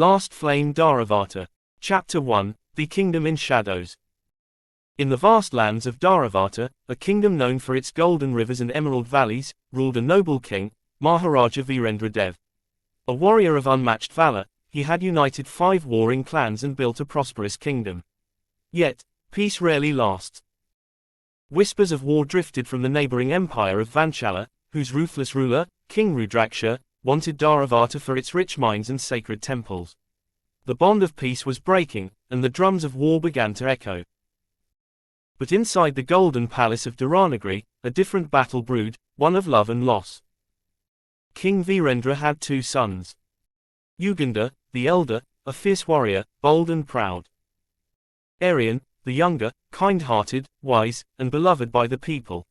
Last Flame Dharavarta. Chapter 1, The Kingdom in Shadows. In the vast lands of Dharavarta, a kingdom known for its golden rivers and emerald valleys, ruled a noble king, Maharaja Virendra Dev. A warrior of unmatched valor, he had united 5 warring clans and built a prosperous kingdom. Yet, peace rarely lasts. Whispers of war drifted from the neighboring empire of Vanchala, whose ruthless ruler, King Rudraksha, wanted Dharavarta for its rich mines and sacred temples. The bond of peace was breaking, and the drums of war began to echo. But inside the golden palace of Dharanagri, a different battle brewed, one of love and loss. King Virendra had 2 sons. Yugandhar, the elder, a fierce warrior, bold and proud. Aryan, the younger, kind-hearted, wise, and beloved by the people.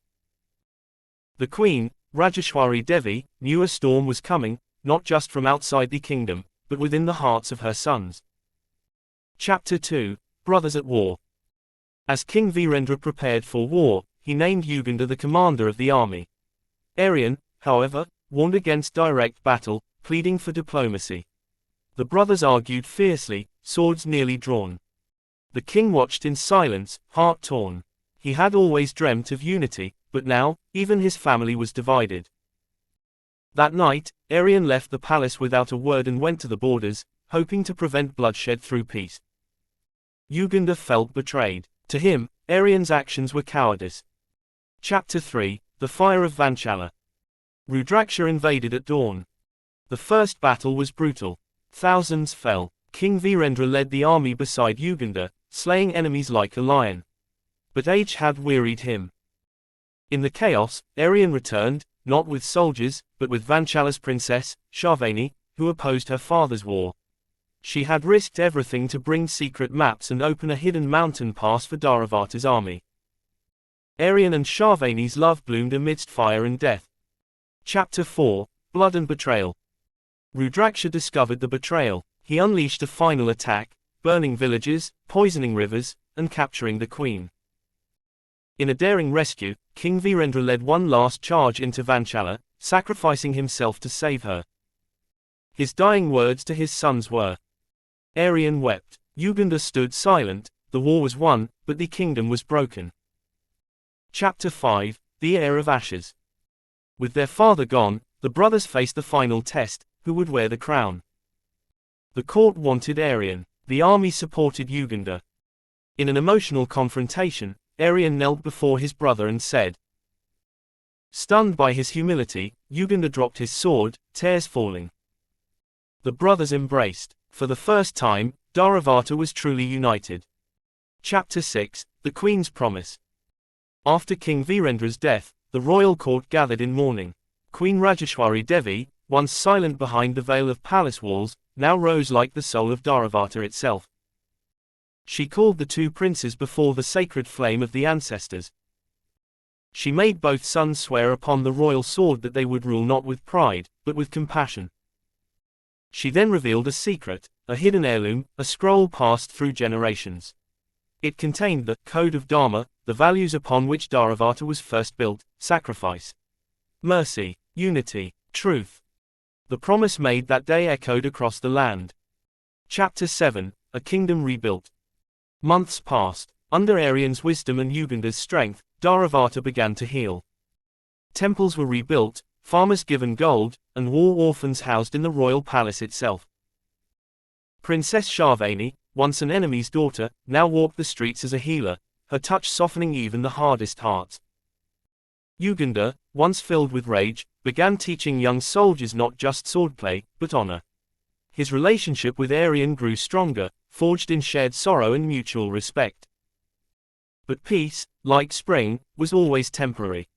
The queen, Rajeshwari Devi, knew a storm was coming, not just from outside the kingdom, but within the hearts of her sons. Chapter 2, Brothers at War. As King Virendra prepared for war, he named Yugandhar the commander of the army. Aryan, however, warned against direct battle, pleading for diplomacy. The brothers argued fiercely, swords nearly drawn. The king watched in silence, heart torn. He had always dreamt of unity, but now, even his family was divided. That night, Aryan left the palace without a word and went to the borders, hoping to prevent bloodshed through peace. Yugandhar felt betrayed. To him, Aryan's actions were cowardice. Chapter 3, The Fire of Vanchala. Rudraksha invaded at dawn. The first battle was brutal. Thousands fell. King Virendra led the army beside Yugandhar, slaying enemies like a lion. But age had wearied him. In the chaos, Aryan returned, not with soldiers, but with Vanchala's princess, Shavani, who opposed her father's war. She had risked everything to bring secret maps and open a hidden mountain pass for Dharavarta's army. Aryan and Shavani's love bloomed amidst fire and death. Chapter 4, Blood and Betrayal. Rudraksha discovered the betrayal. He unleashed a final attack, burning villages, poisoning rivers, and capturing the queen. In a daring rescue, King Virendra led one last charge into Vanchala, sacrificing himself to save her. His dying words to his sons were. Aryan wept. Yugandhar stood silent. The war was won, but the kingdom was broken. Chapter 5, The Heir of Ashes. With their father gone, the brothers faced the final test: who would wear the crown? The court wanted Aryan. The army supported Yugandhar. In an emotional confrontation, Aryan knelt before his brother and said. Stunned by his humility, Yugandhar dropped his sword, tears falling. The brothers embraced. For the first time, Dharavarta was truly united. Chapter 6, The Queen's Promise. After King Virendra's death, the royal court gathered in mourning. Queen Rajeshwari Devi, once silent behind the veil of palace walls, now rose like the soul of Dharavarta itself. She called the 2 princes before the sacred flame of the ancestors. She made both sons swear upon the royal sword that they would rule not with pride, but with compassion. She then revealed a secret, a hidden heirloom, a scroll passed through generations. It contained the Code of Dharma, the values upon which Dharavarta was first built: sacrifice, mercy, unity, truth. The promise made that day echoed across the land. Chapter 7, A Kingdom Rebuilt. Months passed. Under Aryan's wisdom and Yugandhar's strength, Dharavarta began to heal. Temples were rebuilt, farmers given gold, and war orphans housed in the royal palace itself. Princess Shavani, once an enemy's daughter, now walked the streets as a healer, her touch softening even the hardest hearts. Yugandhar, once filled with rage, began teaching young soldiers not just swordplay, but honor. His relationship with Aryan grew stronger, forged in shared sorrow and mutual respect. But peace, like spring, was always temporary.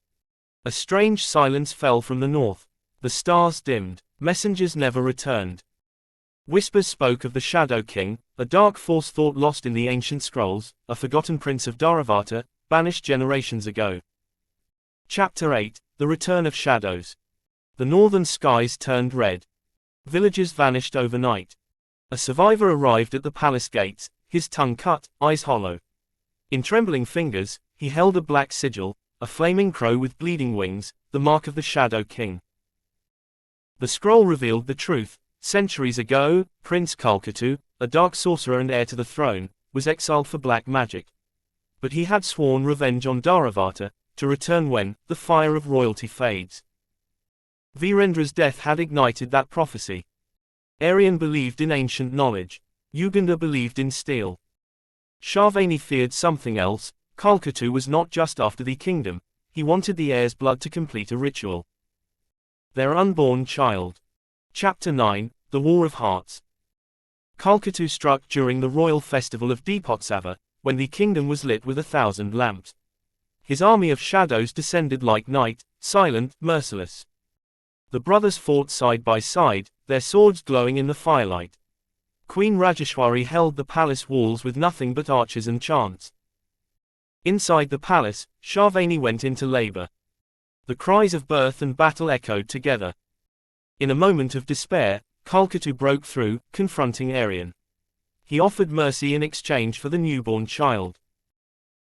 A strange silence fell from the north. The stars dimmed. Messengers never returned. Whispers spoke of the Shadow King, a dark force thought lost in the ancient scrolls, a forgotten prince of Dharavarta, banished generations ago. Chapter 8, The Return of Shadows. The northern skies turned red. Villages vanished overnight. A survivor arrived at the palace gates, his tongue cut, eyes hollow. In trembling fingers, he held a black sigil, a flaming crow with bleeding wings, the mark of the Shadow King. The scroll revealed the truth: Centuries ago, Prince Kalkatu, a dark sorcerer and heir to the throne, was exiled for black magic. But he had sworn revenge on Dharavarta, to return when the fire of royalty fades. Virendra's death had ignited that prophecy. Aryan believed in ancient knowledge. Yugandhar believed in steel. Shavani feared something else. Kalkatu was not just after the kingdom, he wanted the heir's blood to complete a ritual. Their unborn child. Chapter 9, The War of Hearts. Kalkatu struck during the royal festival of Deepotsava, when the kingdom was lit with 1,000 lamps. His army of shadows descended like night, silent, merciless. The brothers fought side by side, their swords glowing in the firelight. Queen Rajeshwari held the palace walls with nothing but archers and chants. Inside the palace, Shavani went into labor. The cries of birth and battle echoed together. In a moment of despair, Kalkatu broke through, confronting Aryan. He offered mercy in exchange for the newborn child.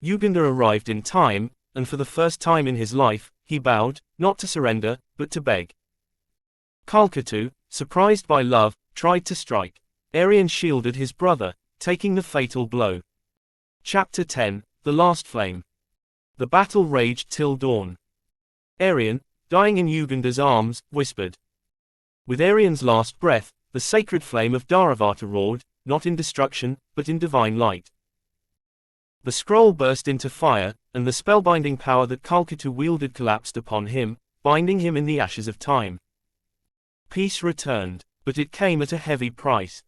Yugandhar arrived in time, and for the first time in his life, he bowed, not to surrender, but to beg. Kalkatu, surprised by love, tried to strike. Aryan shielded his brother, taking the fatal blow. Chapter 10, The Last Flame. The battle raged till dawn. Aryan, dying in Yugandhar's arms, whispered. With Aryan's last breath, the sacred flame of Dharavarta roared, not in destruction, but in divine light. The scroll burst into fire, and the spellbinding power that Kalkatu wielded collapsed upon him, binding him in the ashes of time. Peace returned, but it came at a heavy price.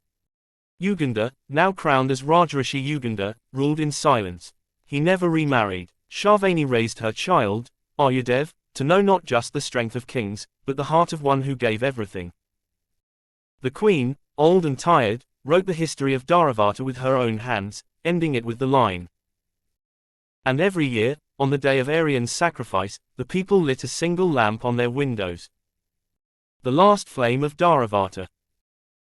Yugandhar, now crowned as Rajrishi Yugandhar, ruled in silence. He never remarried. Shavani raised her child, Aryadev, to know not just the strength of kings, but the heart of one who gave everything. The queen, old and tired, wrote the history of Dharavarta with her own hands, ending it with the line. And every year, on the day of Aryan's sacrifice, the people lit a single lamp on their windows. The last flame of Dharavarta.